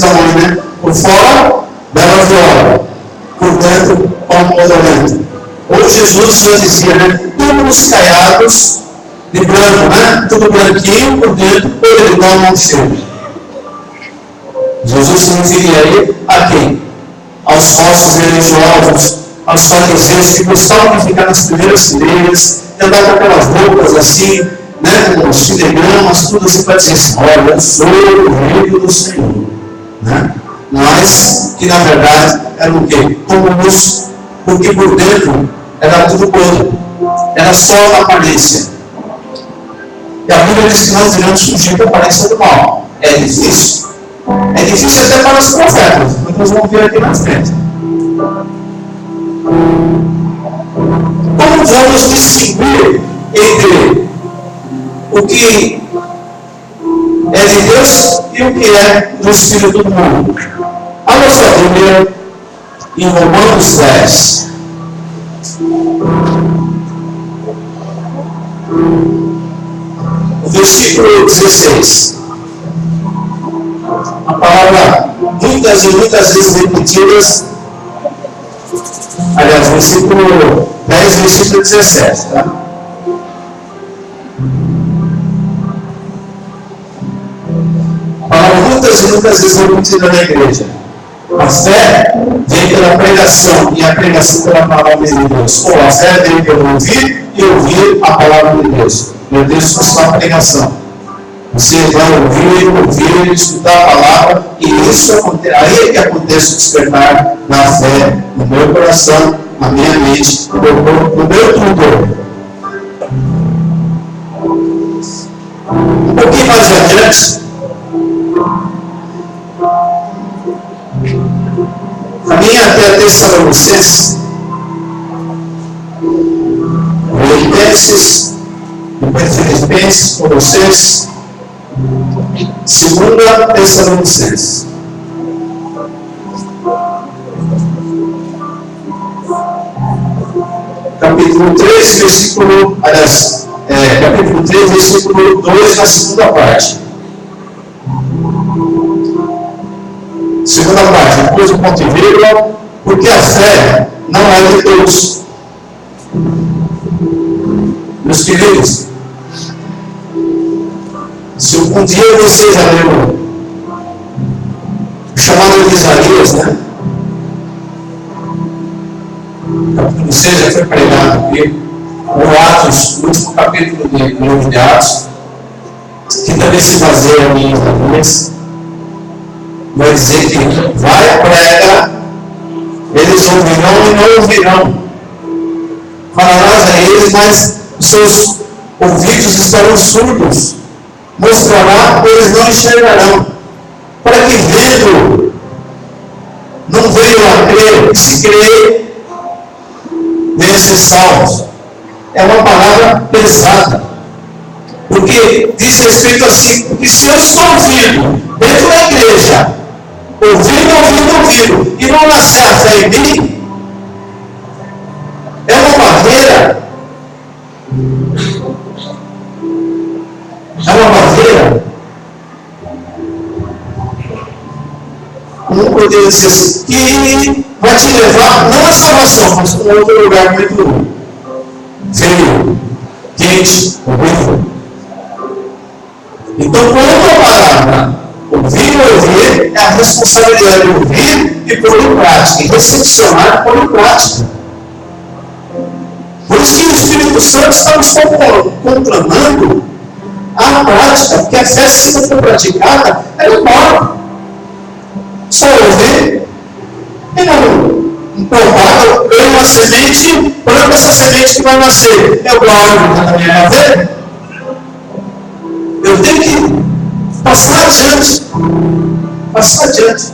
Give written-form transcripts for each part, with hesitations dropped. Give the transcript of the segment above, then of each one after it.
da mãe, né? Por fora, bela viola. Por dentro, pão modorento. Ou Jesus já dizia, né? Túmulos caiados de branco, né? Tudo branquinho, por dentro, podridão não cheio. Jesus se referia aí a quem? Aos falsos religiosos, aos fariseus que gostavam de ficar nas primeiras fileiras, de andar com aquelas roupas assim, né, com os filegramas, tudo assim para dizer assim, olha, eu sou o reino do Senhor. Né? Mas que na verdade eram o quê? Túmulos, porque por dentro era tudo podre, era só a aparência. E a Bíblia diz que nós iremos fugir da aparência do mal. É difícil. É difícil até para os profetas, mas nós vamos ver aqui na frente. Como vamos distinguir entre o que é de Deus e o que é do espírito do mundo? A nossa Bíblia, em Romanos 10. O versículo 16. A palavra muitas e muitas vezes repetidas. Aliás, versículo 10, versículo 17. Tá? A palavra muitas e muitas vezes repetida na igreja. A fé vem pela pregação e a pregação pela palavra de Deus. Ou a fé vem pelo ouvir e ouvir a palavra de Deus. Meu Deus, fosse uma pregação. Você vai ouvir, escutar a palavra, e isso aí é que acontece o despertar da fé no meu coração, na minha mente, no meu corpo, no meu tudo. Um pouquinho mais adiante, caminha até a Tessalonicenses, Filipenses, depois Filipenses, Colossenses, 2 Tessalonicenses. Capítulo 3, versículo. Aliás, capítulo 3, versículo 2, na segunda parte. Segunda parte, depois do ponto e vírgula, porque a fé não é de Deus. Meus queridos, se um dia você já leu o chamado de Isaías, né? Capítulo 6 já foi pregado aqui, o Atos, o último capítulo do livro de Atos, que também se baseia em Isaías, vai dizer que vai prega, eles ouvirão e não ouvirão. Falarás a eles, mas os seus ouvidos estarão surdos. Mostrará, eles não enxergarão. Para que vendo, não veio a crer, e se crer, venha ser salvos. É uma palavra pesada. Porque diz respeito assim, porque se eu estou ouvindo dentro da igreja, ouvindo, e não nascer a fé em mim, é uma barreira. É uma barreira. Como poderia dizer assim, que vai te levar, não à salvação, mas para um outro lugar muito feio, quente, horrível. Então, quando a palavra ouvir, é a responsabilidade de ouvir e pôr em prática, e recepcionar e pôr em prática. Por isso que o Espírito Santo está nos controlando a prática, porque a fé, se não for praticada, ela morre. Só ouvir e não provar, ganha uma semente, planta essa semente que vai nascer. É o árvore da minha vida. Eu tenho que passar adiante. Passar adiante.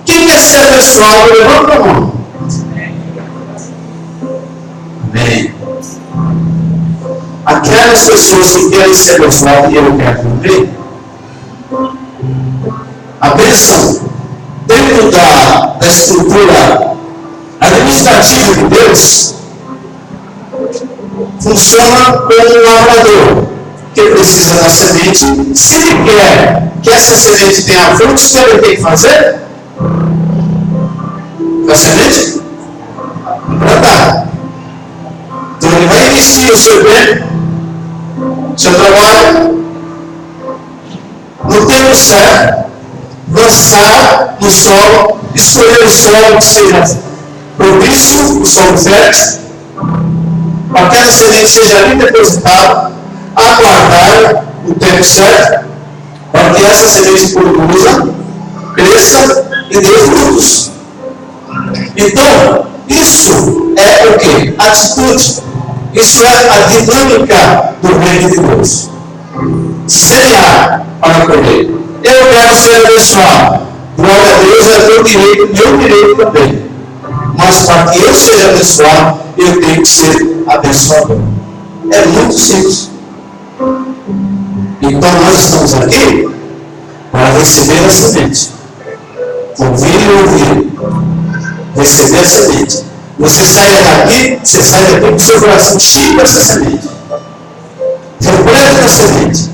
Quem quer ser abençoado, levanta a mão. Amém. Aquelas pessoas que querem ser abençoadas, e eu quero também, a bênção dentro da estrutura administrativa de Deus funciona como um lavrador. que precisa da semente. Se ele quer que essa semente tenha frutos, o que ele tem que fazer? A semente? Plantar. Então ele vai investir o seu tempo, o seu trabalho, no tempo certo, lançar no solo, escolher o solo que seja propício, o solo fértil, para que essa semente seja ali depositada, aguardar o tempo certo, para que essa semente produza, cresça e dê frutos. Então, isso é o que? Atitude. Isso é a dinâmica do reino de Deus. Semear para colher. Eu quero ser abençoado. Glória a Deus, é meu direito também. Mas para que eu seja abençoado, eu tenho que ser abençoador. É muito simples. Então nós estamos aqui para receber a semente. Ouvir e ouvir. Receber a semente. Você sai daqui com o seu coração cheio dessa semente. Repleto da semente.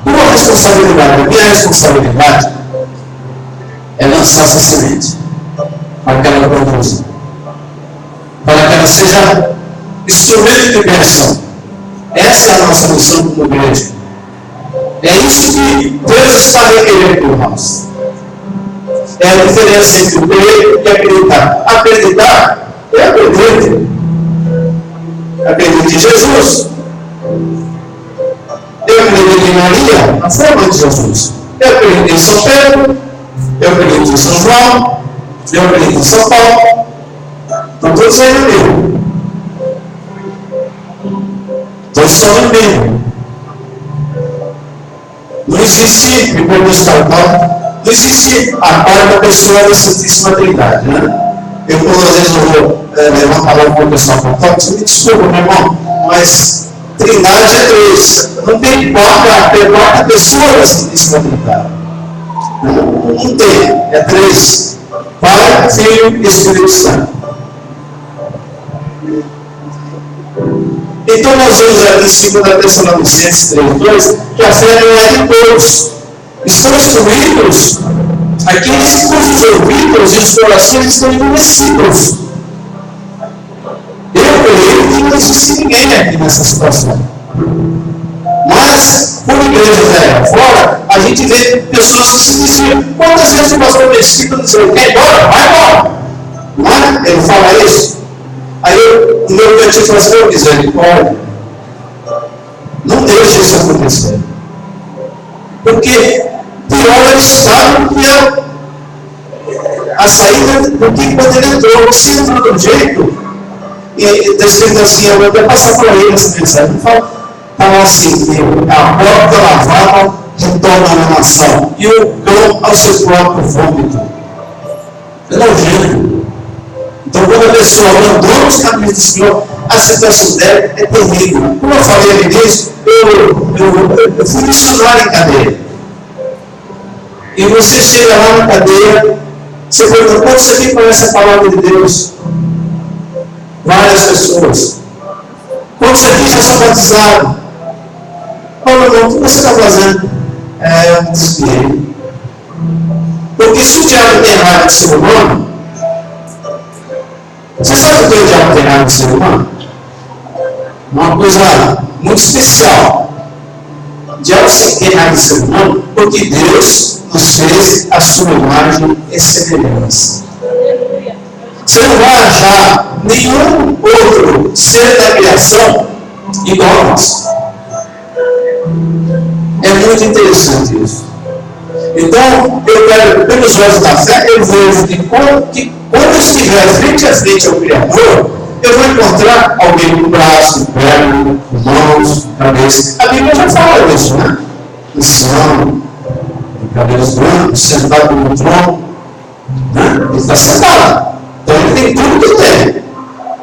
Tua responsabilidade, a minha responsabilidade é lançar essa semente para que ela produza, para que ela seja instrumento de bênção. Essa é a nossa missão como igreja. É isso que Deus está requerendo por nós. É a diferença entre crer e acreditar. Acreditar, eu acredito. Acredito em Jesus. Eu acredito em Maria, na forma de Jesus. Eu acredito em São Pedro. Eu acredito em São João. Eu acredito em São Paulo. Estão todos aí no meio. Todos estão no meio. Não existe, me perdoe esse tal, não existe a quarta pessoa da Santíssima Trindade, né? Eu, às vezes, eu vou levantar logo com o pessoal para falar, você me desculpa, meu irmão, mas Trindade é três. Não tem quarta pessoa da Santíssima Trindade. Não tem, é três. Pai, Filho e Espírito Santo. Então nós vemos aqui em 2 Tessalonicenses 3:2 que a fé não é de todos. Estão excluídos aqueles cujos ouvidos e os corações estão endurecidos. Eu creio que não existe ninguém aqui nessa situação. Mas, por igrejas aí fora, a gente vê pessoas que se diziam. Quantas vezes o pastor Mesquita dizia, quer ir embora? Vai embora! Não é? Ele fala isso. Aí o meu cantinho fala assim, misericórdia. Não deixe isso acontecer. Porque pior eles sabem que é a saída do que quando ele entrou. Se entrou de um jeito, e está escrito assim, eu vou até passar para ele essa mensagem. Fala assim, a porta lavada retorna na nação, e o cão ao seu próprio vômito. É nojento. Então, quando a pessoa abandona os caminhos do Senhor, a situação dela é terrível. Como eu falei ali nisso, eu fui missionário em cadeia. E você chega lá na cadeia, você pergunta, quando você aqui conhece a palavra de Deus? Várias pessoas. Quando você aqui já são batizados? Paulo, irmão, o que você está fazendo? Eu desviei. Porque se o diabo tem raiva do ser humano, você sabe o que o diabo tem raiva do ser humano? Uma coisa muito especial. O diabo tem raiva do ser humano porque Deus nos fez a sua imagem e semelhança. Você não vai achar nenhum outro ser da criação igual a nós. É muito interessante isso. Então, eu quero, pelos olhos da fé, eu vejo que quando eu estiver frente a frente ao Criador, eu vou encontrar alguém com braço, com perna, com mãos, com cabeça. A Bíblia já fala isso, né? Ancião, com cabelos brancos, sentado no trono. Né? Ele está sentado. Então ele tem tudo que tem.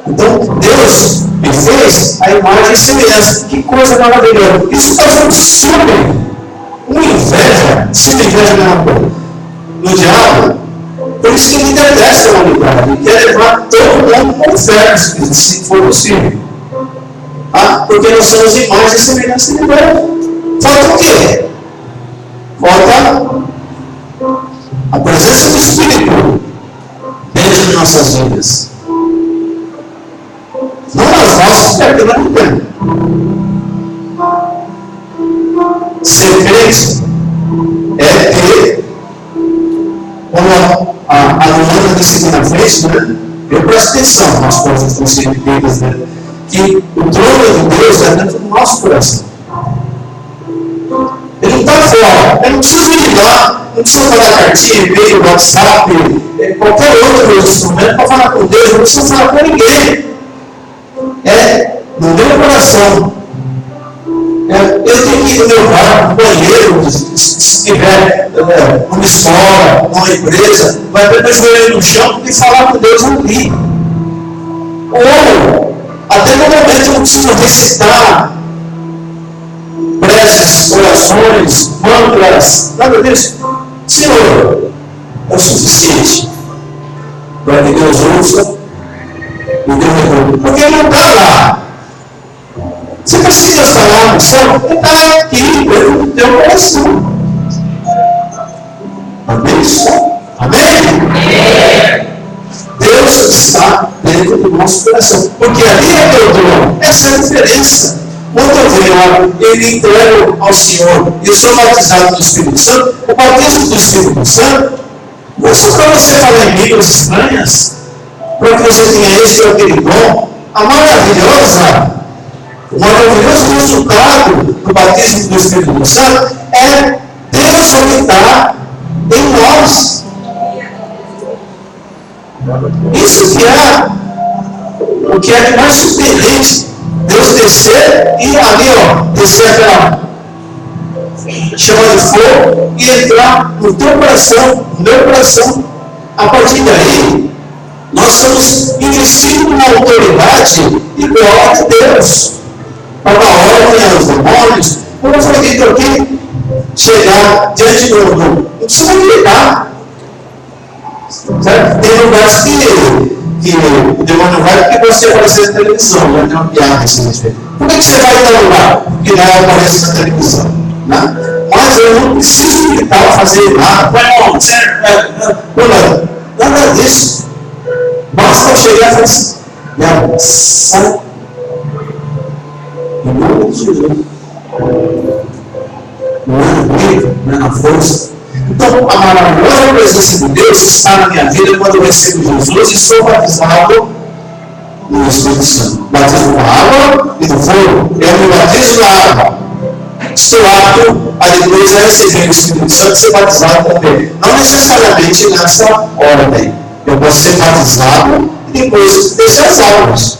Então Deus me fez a imagem e semelhança. Que coisa maravilhosa. Isso faz um ciúme. Uma inveja. Se uma inveja não é uma coisa. No diabo, Por isso que ele detesta a humanidade. Ele quer levar todo mundo para o inferno, se for possível. Porque nós somos imagens e semelhança de Deus. Falta o quê? Falta a presença do Espírito dentro de nossas vidas. Não nas nossas, porque nós não temos. Ser crente é ter, como a Luana disse aqui na frente, né? Eu presto atenção nas coisas que estão sendo feitas, né? Que o trono de Deus é dentro do nosso coração. Ele não está fora, ele não precisa ir lá, não precisa mandar cartinha, e-mail, WhatsApp, qualquer outro instrumento para falar com Deus, não precisa falar com ninguém. É no meu coração. Eu tenho que ir no meu bar, no banheiro, se estiver numa escola, numa empresa, vai ter meu joelho no chão e falar com Deus ali. Ou, até no momento eu não preciso recitar preces, orações, mantras, nada disso. Senhor, é o suficiente para que Deus ouça e Deus retorne. Porque Ele não está lá. Você precisa que Deus está lá no céu? Ele está aqui, dentro do teu coração. Amém? Amém? Deus está dentro do nosso coração. Porque ali é teu trono. Essa é a diferença. Quando eu venho lá, ele entrego ao Senhor e sou batizado no Espírito Santo, o batismo do Espírito Santo não é só para você falar em línguas estranhas, para que você tenha esse ou aquele dom. O maravilhoso resultado do batismo do Espírito Santo é Deus habitar em nós. Isso que é o que é mais surpreendente. Deus descer e ali, descer aquela chama de fogo e entrar no teu coração, no meu coração. A partir daí, nós somos investidos numa autoridade igual a de Deus. Para dar ordem aos demônios, como foi dito aqui, chegar diante do não precisa gritar. Certo? Tem lugares que o demônio vai porque você aparece na televisão, já tem uma piada assim. Por que você vai em tal lugar? Porque lá aparece na televisão. Né? Mas eu não preciso gritar, fazer nada. Nada disso. Basta eu chegar e falar assim, sai. Em nome de Jesus. Não é no grito, não é na força. Então, a maravilhosa presença de Deus está na minha vida quando eu recebo Jesus e sou batizado no Espírito Santo. Batismo com água e no fogo. Eu me batizo na água. Estou apto a depois receber o Espírito Santo e ser batizado também. Não necessariamente nessa ordem. Eu posso ser batizado e depois descer as águas.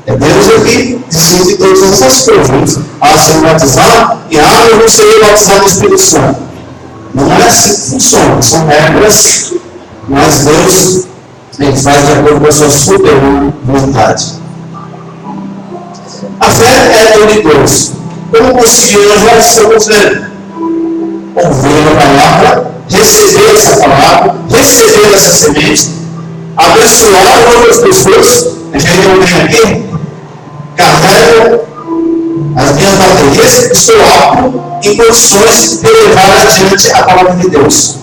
É Deus aqui decide todas essas coisas. Ser batizado em água, eu não serei batizado no Espírito Santo. Não é assim que funciona, são regras, mas Deus ele faz de acordo com a sua soberana vontade. A fé é dom de Deus. Como conseguir, nós já estamos vendo. Ouvir a palavra, receber essa palavra, receber essa semente, abençoar outras pessoas. A gente não vem aqui, carrega as minhas baterias, estou apto em condições de levar adiante a palavra de Deus.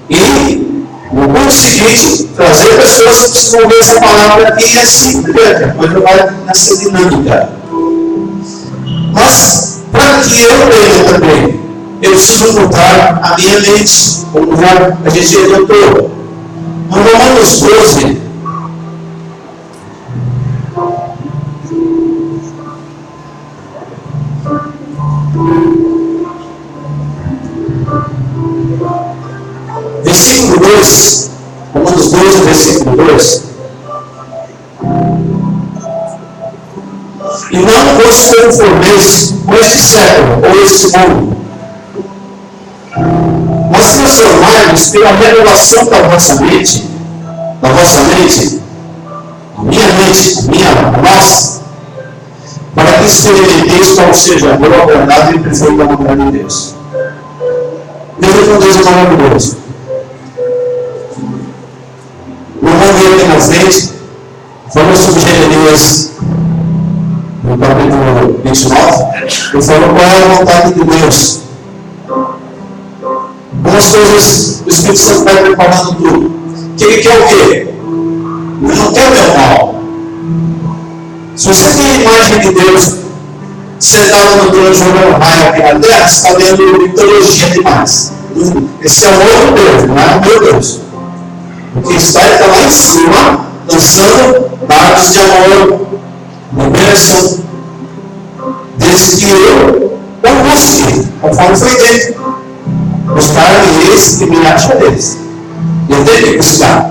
E, no ponto seguinte, trazer pessoas que precisam ver essa palavra aqui é simples, a coisa vai nessa dinâmica. Mas, para que eu leia também, eu preciso mudar a minha mente, como já a gente editou. No Romanos 12, versículo 2, Romanos 12, versículo 2. E não vos conformeis com este século ou este mundo, mas transformai-vos pela renovação da vossa mente, a nossa, para que experimenteis qual seja a boa, agradável e perfeita vontade de Deus. Deus é um Deus maravilhoso. Não vou ver aqui na frente. Falou sobre Jeremias, no capítulo 29, ele falou qual é a vontade de Deus. Algumas coisas o Espírito Santo vai preparando tudo. Que ele quer o quê? Ele não quer o meu mal. Se você tem a imagem de Deus sentado no trono jogando raio aqui na terra, você está vendo mitologia demais. Esse é o outro Deus, não é o meu Deus. Porque está lá em cima, lançando dados de amor, de bênção, desde que eu não busque, conforme foi dito. Buscar eles e me acha deles. Eu tenho que buscar.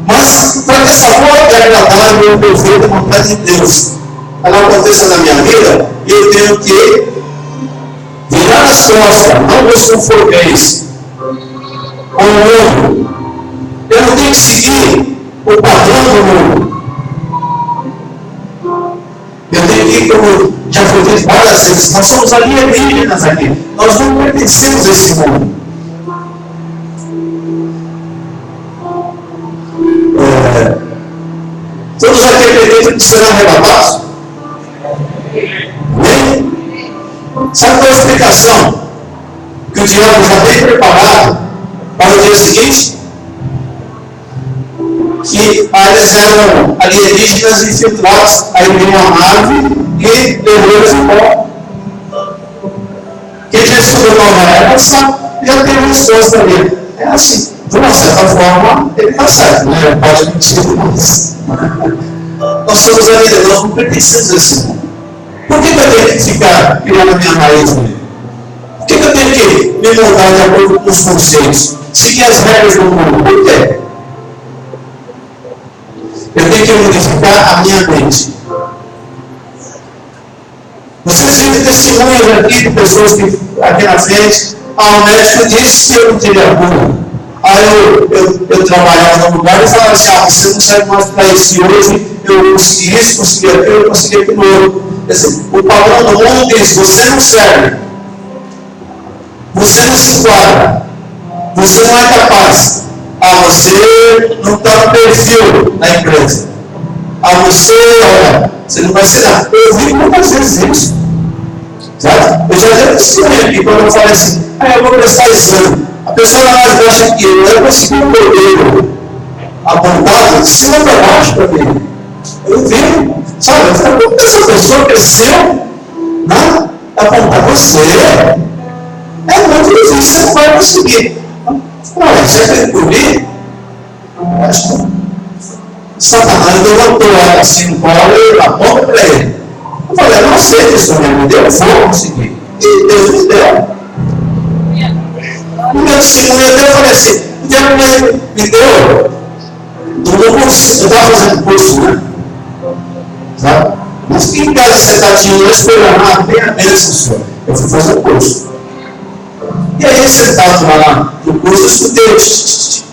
Mas, para que essa boa e agradável e perfeita vontade de Deus ela aconteça na minha vida, eu tenho que virar as costas, não vos conformeis com o mundo. Eu não tenho que seguir o padrão do mundo. Eu tenho que ir, como já foi dito várias vezes, nós somos alienígenas aqui. Nós não pertencemos a esse mundo. Todos aqui acreditam que serão arrebatados? Amém? Sabe qual é a explicação? Que o diabo já tem preparado para o dia seguinte? Que eles eram alienígenas infiltrados, aí veio uma nave e levou eles embora. Quem já estudou Nova Era sabe, já tem uma resposta ali. É assim, de uma certa forma, ele está certo, né? Pode mentir, mas nós somos alienígenas, nós não pertencemos a esse mundo. Por que eu tenho que ficar criando a minha raiz nele? Por que eu tenho que me moldar de acordo com os conceitos? Seguir as regras do mundo? Por quê? Eu tenho que modificar a minha mente. Vocês viram testemunhos aqui de pessoas que, aqui na frente, o médico disse que eu não teria cura. Aí eu trabalhava num lugar e falava assim, você não serve mais para isso. E hoje eu consegui isso, consegui aquilo, eu consegui aquilo outro. Assim, o padrão do mundo diz, você não serve. Você não se enquadra. Você não é capaz. Você não está no perfil da empresa. Você não vai ser nada. Eu vi muitas vezes isso. Sabe? Eu já dei testemunho aqui quando eu falei assim, eu vou prestar exame. A pessoa era mais baixa que eu consegui um modelo apontado de cima para baixo para mim. Eu vi, sabe? Eu falei, como que essa pessoa cresceu, né? Apontar você é muito difícil, você não vai conseguir. Olha, você quer cobrir? Acho que Satanás levantou ela assim no colo e aponta para ele. Eu falei, eu não sei disso, me deu, eu vou conseguir. E Deus me deu. No meu testemunho eu falei assim, o diabo me deu do curso, eu estava fazendo curso, né? Sabe? Mas fiquei em casa sentadinho, eu esperando, bem a bênção, senhor. Eu fui fazer o curso. E aí, sentado lá no curso, eu escutei.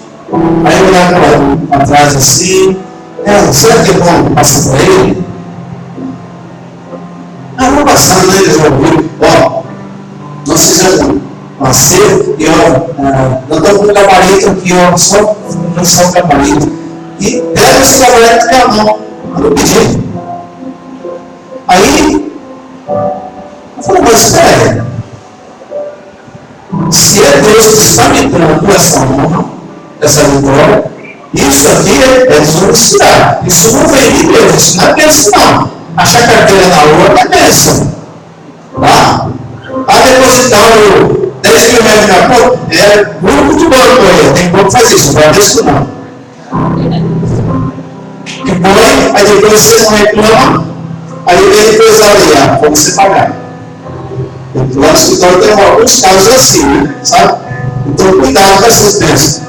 Aí eu olhava para trás assim, será que é bom passar para ele? Vou passar, né? Eles vão ouvir. Nós fizemos um acerto e nós estamos com um gabarito aqui, só lançar o gabarito. E pega esse gabarito com a mão. Eu pedi. Aí, eu falei, mas espera aí. Se é Deus que está me dando essa honra, essa vitória, isso aqui é desonestidade. Isso não vem de Deus, isso não é bênção, não. Achar carteira na rua é bênção. Tá? Depositar 10 mil reais na conta é grupo de banco aí. Tem como fazer isso, não é isso não. Que põe, aí depois você não reclama, aí vem empresariar, como você pagar. Lá no escritório tem alguns casos assim, né? Sabe? Então cuidado com essas bênçãos.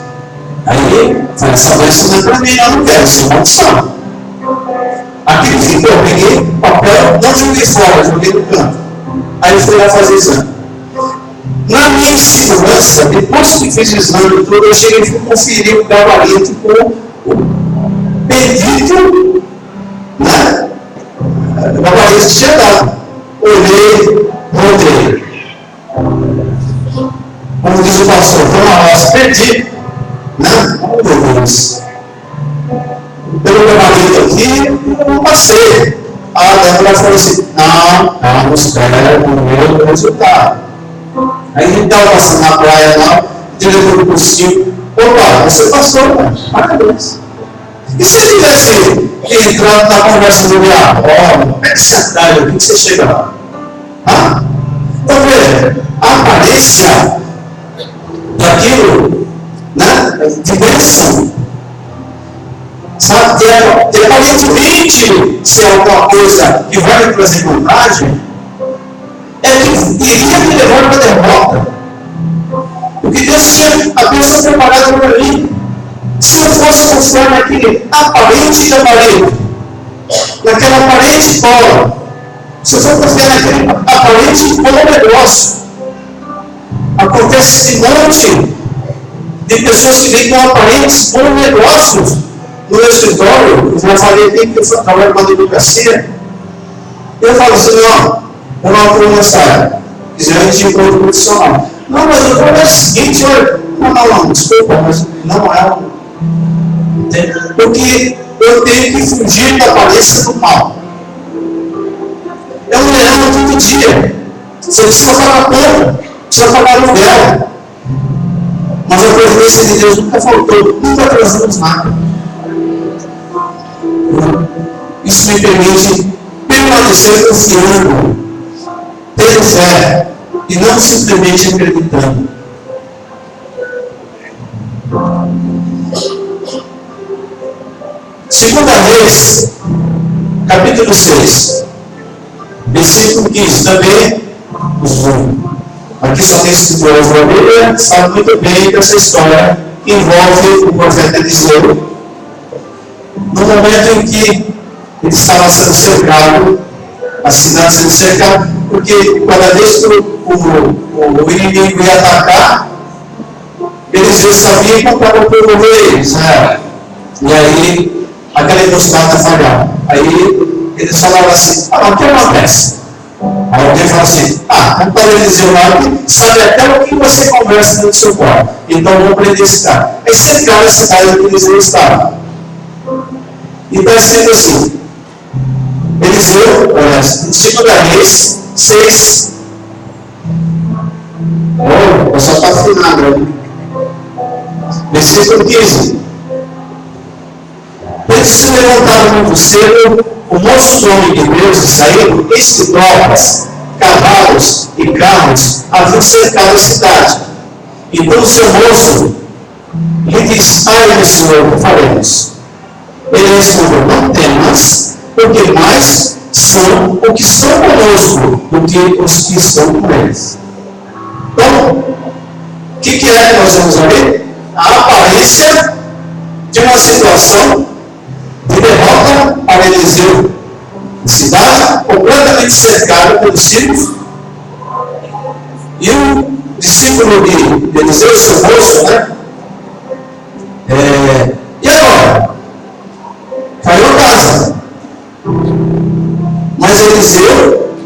Aí, essa bênção não é para mim, eu não quero, isso é maldição. Aquilo ficou, eu peguei papel, não joguei fora, joguei no canto. Aí eu fui lá fazer exame. Na minha segurança, depois que fiz o exame todo, eu cheguei e fui conferir o gabarito com o bendito, né? O gabarito que tinha dado. Olhei, voltei. Como diz o pastor, foi uma roça, perdi. Né? mas pelo meu marido aqui, eu não passei. A Débora falou assim, não, espera o meu resultado. Aí ele estava passando na praia lá, diretor do cursinho, opa, você passou, parabéns. E se ele tivesse entrado na conversa do diabo, como é que você atalha, o que você chega lá? Então veja, a aparência daquilo, né, de bênção, sabe, de aparentemente ser alguma coisa que vai me trazer vantagem, é que iria me levar para a derrota. Porque Deus tinha a bênção preparada para mim. Se não fosse conforme aquele aparente gabarito, naquela aparente bola, se eu for confiar naquele aparente bom negócio, acontece de monte de pessoas que vêm com aparentes bons negócios no meu escritório. Eu já falei aqui que eu trabalho com a advocacia. Eu falo assim, eu não apoio nessa área. Quiser ir para o profissional. Não, mas eu vou ver o seguinte, olha, não, desculpa, mas não é um. Porque eu tenho que fugir da aparência do mal. É um leão todo dia. Você precisa pagar pouco, precisa pagar aluguel. Mas a presença de Deus nunca faltou, nunca atrasamos nada. Isso me permite permanecer confiando, tendo fé e não simplesmente acreditando. Segunda Reis, capítulo 6, versículo 15. Também, aqui só tem escritores da Bíblia, sabe muito bem dessa história que envolve o profeta Eliseu, no momento em que ele estava sendo cercado, a cidade sendo cercada, porque cada vez que o inimigo ia atacar, Eliseu sabia que estava por morrer eles, né? E aí aquela emboscada falhava. Aí eles falavam assim, o que acontece? Aí alguém fala assim, vamos para Eliseu lá, que sabe até o que você conversa dentro do seu quarto. Então vamos prender esse cara. Aí cercaram a cidade que Eliseu estava. E está escrito assim, Eliseu, Segunda Reis 6. O pessoal está afinado ali. Versículo 15. Eles se levantaram muito cedo, o moço do homem de Deus, e saíram, eis que tropas, cavalos e carros haviam cercado a cidade. Então o seu moço lhe disse, Senhor, o que faremos? Ele respondeu, não temas, porque mais são o que estão conosco do que os que estão com eles. Então, o que é que nós vamos ver? A aparência de uma situação de derrota para Eliseu. Cidade completamente cercada pelos sírios. E o discípulo de Eliseu, seu moço, né? E agora? Caiu a casa. Mas Eliseu,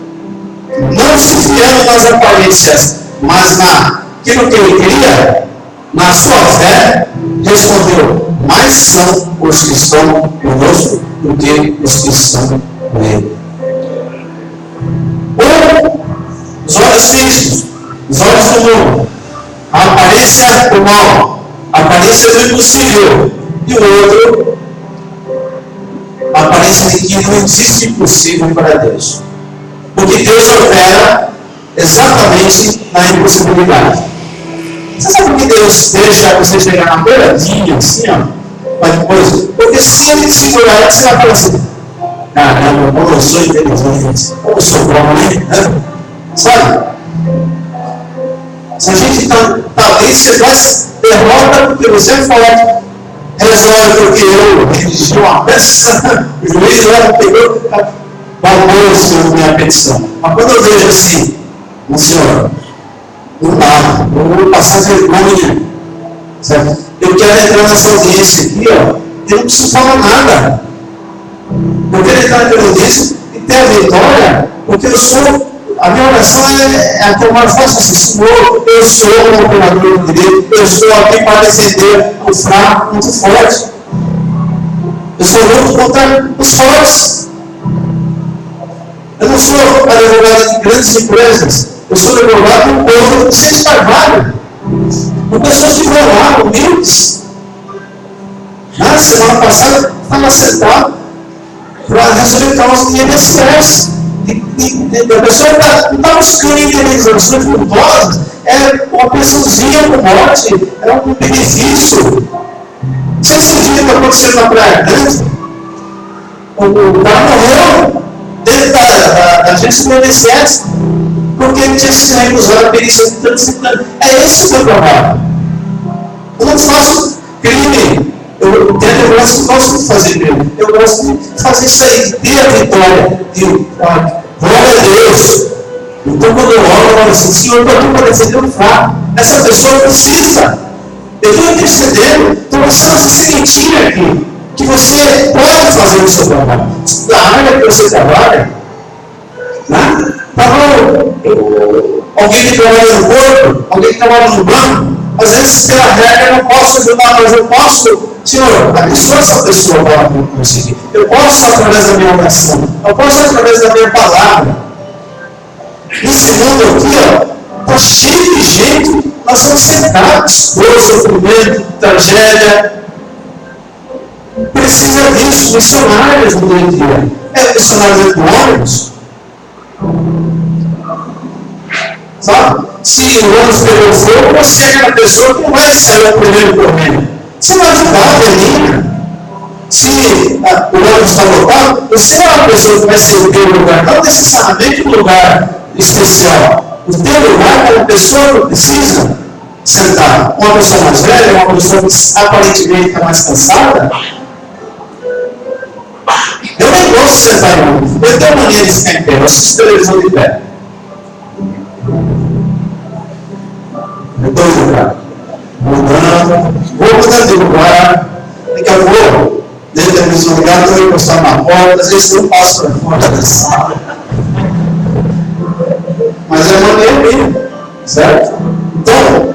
não se fiando nas aparências, mas naquilo que ele queria, na sua fé, respondeu, mais são os que estão conosco do que os que estão com ele. Ou os olhos físicos, os olhos do mundo, a aparência do mal, a aparência do impossível, e o outro, a aparência de que não existe impossível para Deus. Porque Deus opera exatamente na impossibilidade. Você sabe por que Deus deixa você chegar na beiradinha, assim, mas depois, porque se ele te segurar, você vai falar assim, caramba, como eu sou inteligente, como eu sou bom, né? Sabe? Se a gente está ali, você faz derrota porque você é forte. Resolve porque eu redigi uma peça, o juiz lá pegou, valor a minha petição. Mas quando eu vejo assim, senhor, não dá, eu vou passar vergonha, certo? Eu quero entrar nessa audiência aqui, eu não preciso falar nada. Eu quero entrar naquela audiência e ter a vitória, porque eu sou A minha oração é a que eu mais faço assim: Senhor, eu sou um operador de direito, eu estou aqui para defender o fraco muito forte. Eu sou luto contra os fortes. Eu não sou advogado de grandes empresas, eu sou advogado de um povo de Vicente Carvalho, com pessoas que vão lá, humildes. Na semana passada, estava sentado para resolver causas de INSS. A pessoa não está buscando indenizações culposas, é uma pensãozinha por morte, é um benefício. Você acredita que aconteceu na Praia Grande? O cara morreu dentro da agência do INSS porque ele tinha se recusado a perícia de trânsito. É esse o meu trabalho. Eu não faço crime. Eu tenho advogados que gostam de fazer crime. Eu gosto de fazer isso aí, ter a vitória, de glória a Deus. Então, quando eu oro assim: Senhor, eu estou aqui para defender o fraco. Essa pessoa precisa. Eu estou intercedendo, estou lançando essa sementinha aqui, que você pode fazer no seu trabalho. Da área que você trabalha, né? Alguém que trabalha no corpo, alguém que trabalha no banco, às vezes pela regra eu não posso ajudar, mas eu posso, Senhor, abençoa essa pessoa para conseguir. Eu posso através da minha oração, eu posso através da minha palavra. Nesse mundo aqui, está cheio de gente, nós somos cercados por sofrimento, tragédia. Precisa disso, missionários no dia a dia. É missionários do ônibus. Sabe? Se o ônibus pegou fogo, você é aquela pessoa que não vai sair o primeiro problema. Você vai ajudar a velhinha. Se o ônibus está lotado, você não é uma pessoa que vai ser o teu lugar, não necessariamente um lugar especial. O teu lugar é uma pessoa que precisa sentar. Uma pessoa mais velha, uma pessoa que aparentemente está mais cansada. Eu nem gosto de sentar em ônibus. Eu tenho mania de ficar em pé, eu assisto televisão de pé. Eu estou mudando, vou mudando de lugar, daqui a pouco, dentro da mesma lugar, estou encostado na porta, às vezes eu passo para fora da sala. Mas é maneiro mesmo, certo? Então,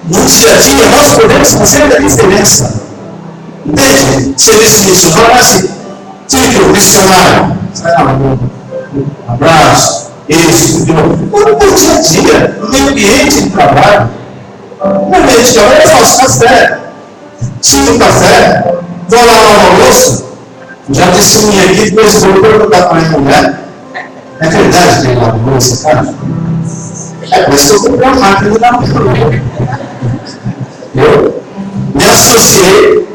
no dia a dia, nós podemos fazer a diferença. Entende? Serviço missionário é assim, tipo missionário, sai na rua, abraço. Isso, no dia a dia, no meu ambiente de trabalho, no meu ambiente de trabalho, eu faço café, tiro café, vou lavar uma louça, já testemunhei aqui, depois vou perguntar para a minha mulher, é verdade que ele lava louça, cara? É por isso que eu comprei uma máquina de lavar louça. Eu me associei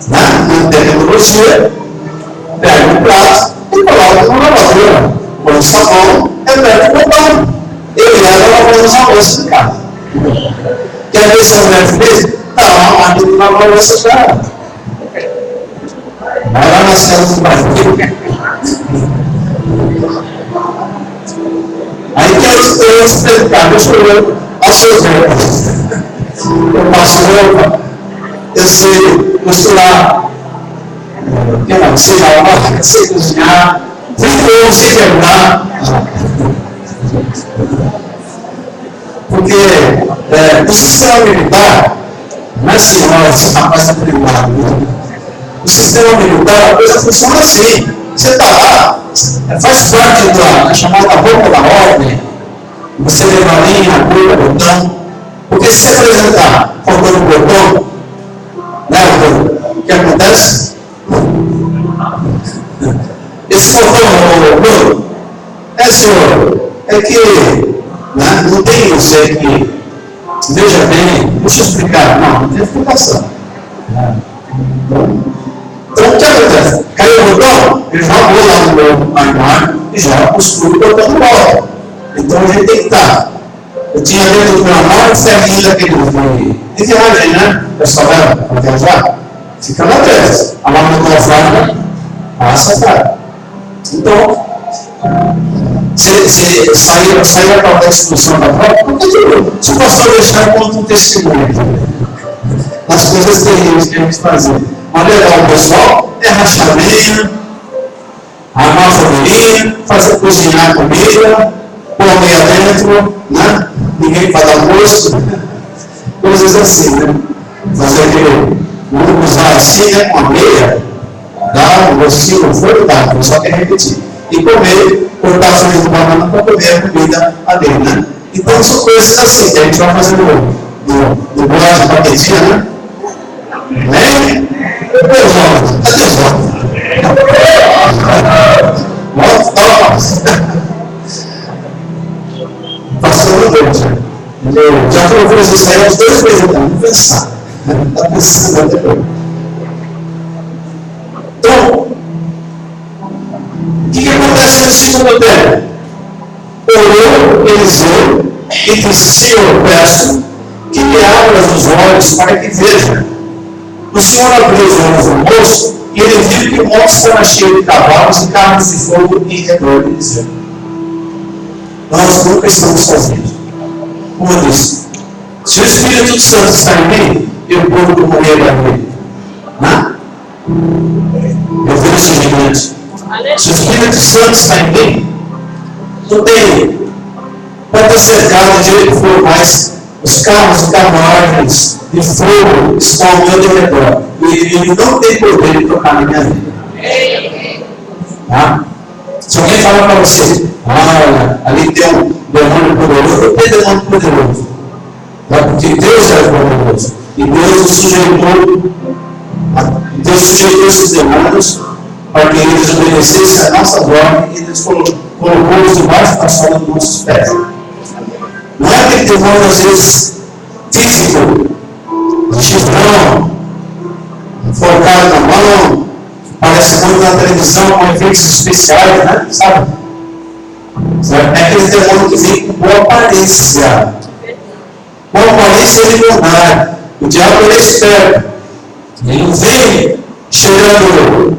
na tecnologia, pego um prato e coloco na lavadora. Põe o sabão, eu pego o pão. Eu levo ela para usar a louça de casa. Quer ver se a mulher fez? Tá lá uma máquina de lavar a louça para ela. Vai lá nas casas do Brasil. Aí eu explicar, deixa eu ver as suas roupas. Eu passo roupa, eu sei costurar, eu sei lavar, sei cozinhar. Sem se quebrar, porque o sistema militar, não é assim, nós, rapaz, está privado. O sistema militar, a coisa funciona assim. Você está lá, faz parte da chamada roupa da ordem, você leva a linha, a curva, botão, porque se apresentar faltando botão, né, o que acontece? Esse faltão, senhor, é que não tem isso, é que, veja bem, deixa eu explicar, não tem explicação. Então, o que acontece? Caiu o botão, ele já jogou lá no meu armário e já costura o botão de volta. Então, a gente tem que estar. Eu tinha dentro do meu armário um ferrinho daquele de viagem, né? O pessoal vai viajar, fica na testa. A lâmina da fraca passa a fraca. Então, se sair a tal da expulsão da prova, não tem problema. Se o pastor deixar, conta um testemunho das coisas terríveis que a gente fazia. Mas levar o pessoal é rachar lenha, armar a fogueirinha, fazer cozinhar comida, homem adentro, né? Ninguém fala almoço, coisas assim, né? Fazer aquele, vamos usar assim, né? Com a meia, dá um gostinho, foi dá, só quer repetir. E comer, cortar a folha de banana para comer a comida ali, né? Então são coisas assim que a gente vai fazendo do bolacha de paquetinha, né? Né? Cadê os homens? Cadê os homens? Passou Deus, né? Já provou isso aí uns 2 meses, então, vamos pensar. Está pensando até depois. Então, o que acontece no segundo tempo? Orou Eliseu e disse: Senhor, peço que me abras os olhos para que veja. O Senhor abriu os olhos do moço e ele viu que o monte estava cheio de cavalos e carros de fogo em redor de Eliseu. Nós nunca estamos sozinhos. Como eu disse, se o Espírito Santo está em mim, eu vou como ele é nele. Né? Eu vejo esse gigante. Se o Espírito Santo está em mim, não tem. Pode ter cercado de onde for, mas os carros e carruagens de fogo estão ao meu redor. E ele não tem poder de tocar na minha vida. Tá? Se alguém falar para você, olha, ali tem um demônio poderoso, não tem demônio poderoso. Tá? Porque Deus é poderoso. E Deus sujeitou esses demônios para que eles obedecessem a nossa ordem e Deus colocou-os debaixo da sola dos nossos pés. Não é aquele demônio, às vezes, físico, de chifrão, focado na mão, parece muito na televisão com efeitos especiais, né? Sabe? É aquele demônio que vem com boa aparência. Boa aparência ele não dá. O diabo ele é esperto. Ele não vem cheirando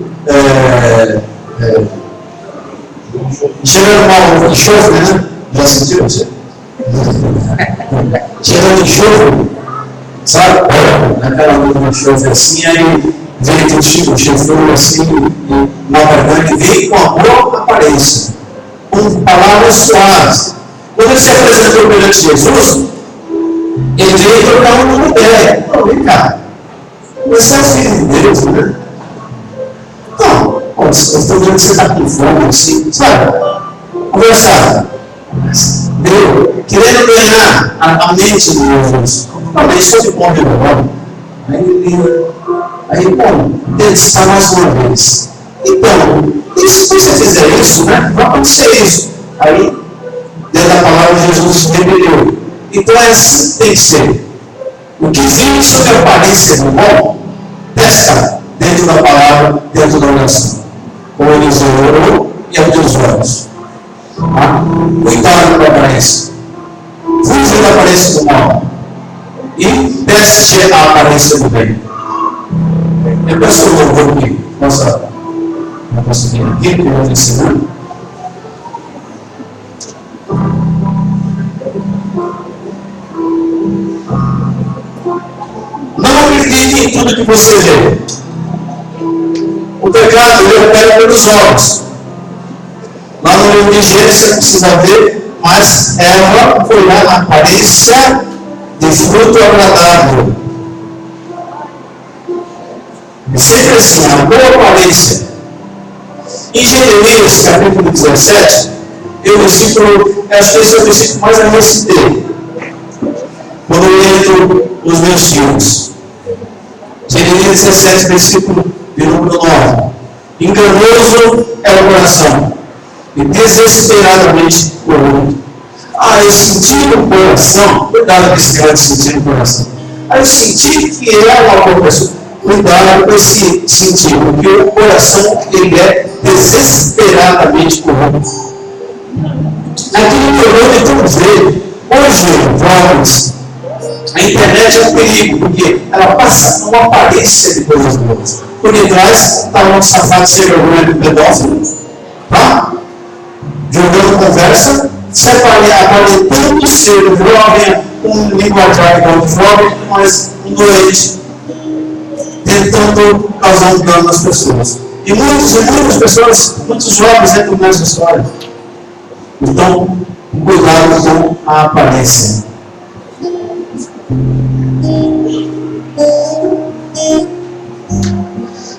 mal enxofre, né? Já sentiu você? Cheirando enxofre, sabe? Naquela luz de enxofre assim, aí vem aquele tipo de chifre assim, na verdade, vem com a boa aparência, com palavras suaves. Quando ele se apresentou perante Jesus, ele veio trocar uma ideia. Não, vem cá. Você é filho de Deus, né? Não, eu estou vendo que você está com fome, assim, sabe? Conversar. Deu, querendo ganhar a mente de Jesus. Não, isso é de bom de agora. Aí, bom, testar mais uma vez. Então, e se você fizer isso, né? Vai acontecer isso. Aí, dentro da palavra, Jesus rebeliou. Então, é assim que tem que ser. O que vive sobre a aparência do bom, testa dentro da palavra, dentro da oração. Como Eliseu orou e abriu os olhos. Tá? Cuidado com a aparência. Fuja da aparência do mal. E teste a aparência do bem. Eu peço o louvor aqui. Nossa, não consegui aqui, porque eu vou ensinando. Não acredite em tudo que você vê. O pecado ele opera pelos olhos. Lá no livro de Gênesis você precisa ver, mas ela foi lá na aparência de fruto agradável. É sempre assim, a boa aparência. Em Jeremias, capítulo 17, acho que esse é o versículo mais eu recitei. Quando eu entro os meus filhos. Jeremias 17, versículo de número 9. Enganoso é o coração, e desesperadamente corrupto. Eu senti no coração, cuidado com esse cara de sentir no coração. Eu senti que é uma boa pessoa. Cuidado com esse sentido, porque o coração ele é desesperadamente corrupto. Aquilo que eu tentamos ver, hoje, jovens, a internet é um perigo, porque ela passa uma aparência de coisas boas. Por detrás está um safado sem vergonha de pedófilo, tá? Jogando conversa, aparentando ser um jovem, um linguajar igual de jovem, mas um doente, tentando causar um dano nas pessoas. E muitas pessoas, muitos jovens entram nessa história. Então, cuidado com a aparência.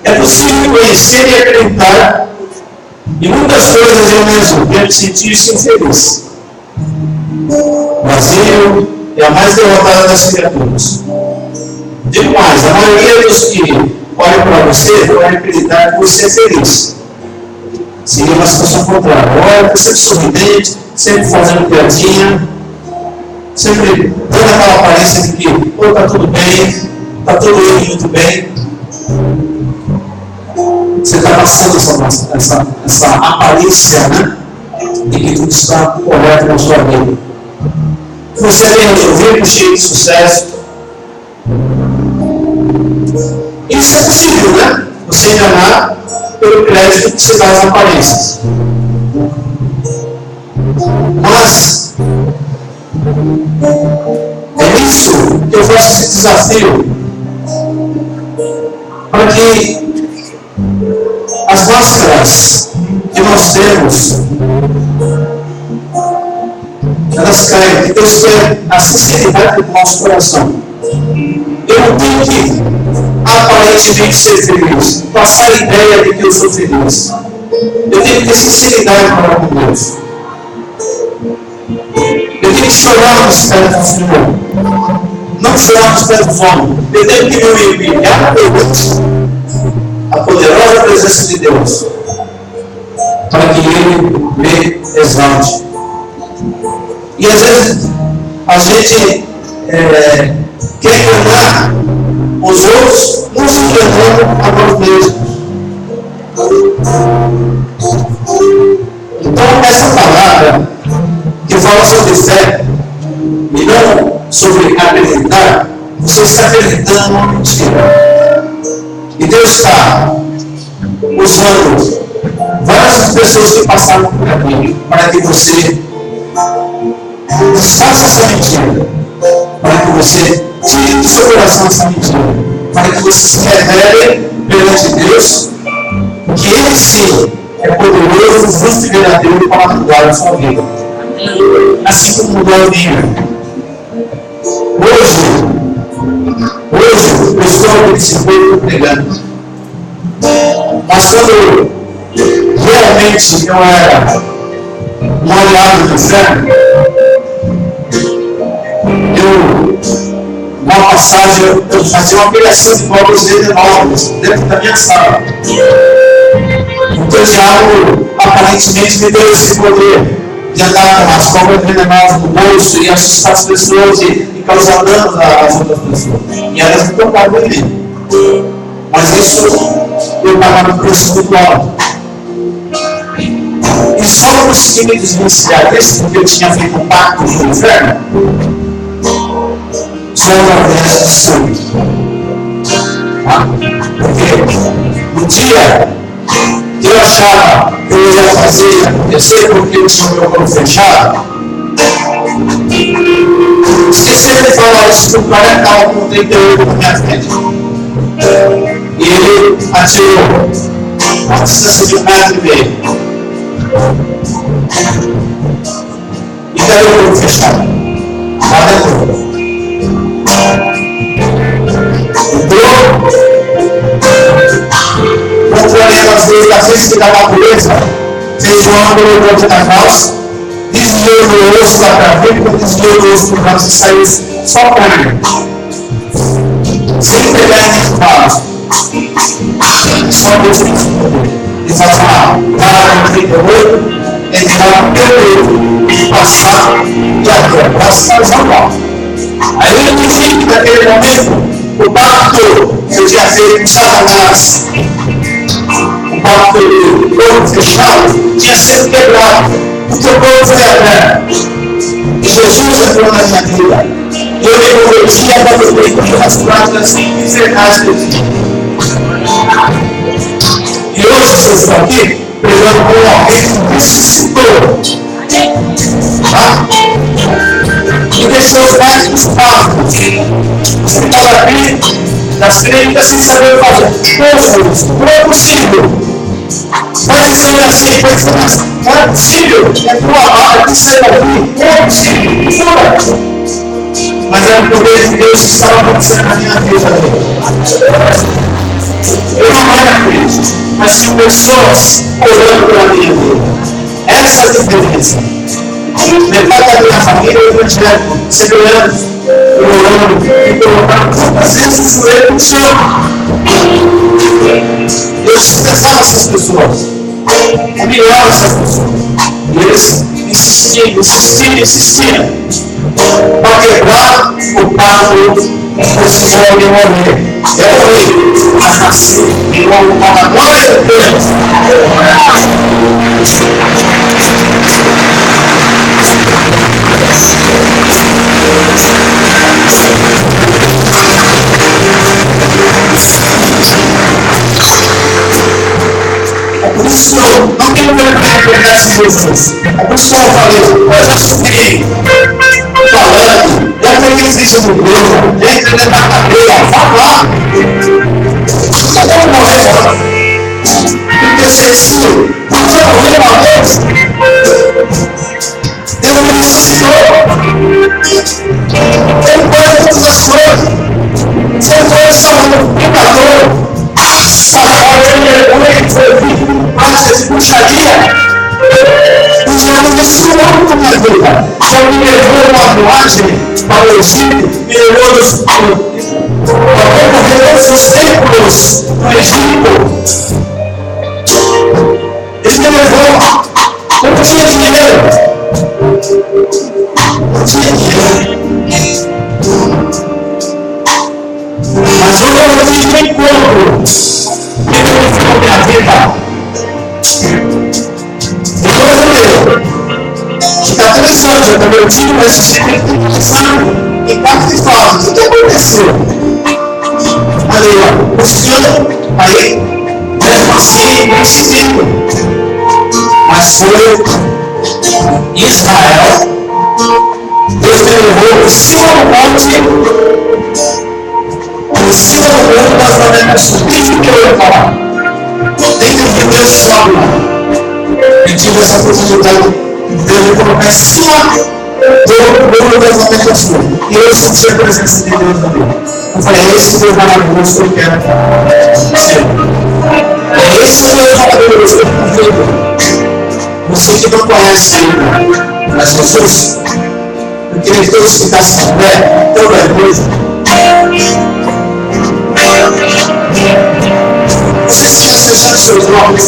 É possível conhecer e acreditar em muitas coisas e ao mesmo tempo sentir-se infeliz. Vazio é a mais derrotada das criaturas. Digo mais, a maioria dos que olham para você vai acreditar que você é feliz. Seria uma situação contrária. Olha, sempre sorridente, sempre fazendo piadinha, sempre dando aquela aparência de que está tudo bem, está tudo indo muito bem. Você está passando essa aparência, né, de que tudo está correto na sua vida. Você é bem resolvido, cheio de sucesso. Isso é possível, né? Você enganar pelo crédito que você dá às aparências. Mas é isso que eu faço esse desafio, para que as máscaras que nós temos, elas caem, que Deus quer a sinceridade do nosso coração. Eu não tenho que aparentemente ser feliz, passar a ideia de que eu sou feliz. Eu tenho que ter sinceridade para com Deus. Eu tenho que chorar nos pés do Senhor, não chorar nos pés do homem. Eu tenho que me humilhar perante a poderosa presença de Deus, para que Ele me exalte. E às vezes a gente quer enganar os outros, não se enganando a nós mesmos. Então essa palavra que fala sobre fé e não sobre acreditar, você está acreditando numa mentira. E Deus está usando várias pessoas que passaram por aqui para que você desfaça essa mentira, para que você tire do seu coração essa mentira, para que você se revele perante Deus que Ele sim é poderoso, justo e verdadeiro para mudar a sua vida, assim como mudou a minha. Hoje eu estou aqui nesse corpo pregando, mas quando realmente eu era um aliado do inferno, numa passagem, eu fazia uma criação de povos venenosos dentro da minha sala. Então o diabo aparentemente me deu esse poder de andar com as cobras venenosas no bolso e assustar as pessoas e causar danos às outras pessoas. E elas me tocavam em mim. Mas isso eu estava no preço muito alto. E só eu consegui me desvencilhar disso porque eu tinha feito um pacto com o inferno. Só através do sangue. Porque no dia que eu achava que eu ia fazer acontecer porque eu tinha o meu corpo fechado, esqueci de falar isso com 40 com 38 na minha frente. E ele atirou a distância de 1,5 metros. E daí o corpo fechado. Lá dentro. Entrou, controlando as leis da física e da natureza, fez um ângulo dentro da calça, desviou o osso da clavícula, desviou o osso do braço e saiu só carne, sem pegar em espaço. Só Deus tem que poder. E falar, para 38, entrar no teu e passar e até passar o mal. Aí eu entendi que naquele momento o pacto que eu tinha feito com Satanás, o pacto do corpo fechado, tinha sido quebrado, porque o corpo foi aberto. E Jesus entrou na minha vida. E eu me converti e abandonei todas as práticas infernais que eu tinha. E hoje vocês estão aqui pregando com alguém que ressuscitou. Tá? E deixou os médicos passos. Você estava aqui nas clínicas sem saber fazer. Como é possível Pode ser assim, pode ser assim. Não é possível, é tua hora que sai daqui, não é possível, fura. Mas é o poder de Deus que estava acontecendo na minha vida. Eu não era crente, mas tinha pessoas orando pela minha vida. Essa é a diferença. Metade da minha família é evangélico, segurando, orando, e colocando às vezes o joelho no chão. Eu desprezava essas pessoas, humilhava essas pessoas. E eles insistiam para quebrar o pacto com esse homem morrer. Eu falei, mas nasci em nome da glória de Deus. É por isso que eu não tenho vergonha de pegar essas coisas. É por isso que eu falei, eu já sofri falando, já peguei existe no Deus, já entrei na cadeia, falar. Eu vou morrer agora. Porque se isso não foi morrer uma vez, Deus me ressuscitou. Ele pode todas as coisas. Se ele for salvando o pecador, mas de puxaria, o Senhor me ensinou com a minha vida. Já me levou uma viagem para o Egito, me levou nos seus templos no Egito. Ele me levou, eu não tinha dinheiro. Não tinha dinheiro. Mas hoje eu tive um encontro. Ele levou minha vida. Que há 3 anos eu também tive, mas eu sempre pensando em 4 fases. O que aconteceu? Falei, ó, buscando, aí, mesmo assim, não insistindo. Mas foi em Israel, Deus me levou em cima do monte, em cima do monte das Américas do Sul. Desde que eu ia falar, desde que Deus sobe lá, eu tive essa oportunidade. Deus me colocar em cima do muro das Américas do Sul. E eu senti a presença de Deus na minha. Eu falei, é esse Deus maravilhoso que eu quero ser. É esse Deus maravilhoso que eu quero. Você que não conhece ainda, mas Jesus, eu queria que todos ficassem de pé, toda a igreja. Vocês tinham fechado seus olhos.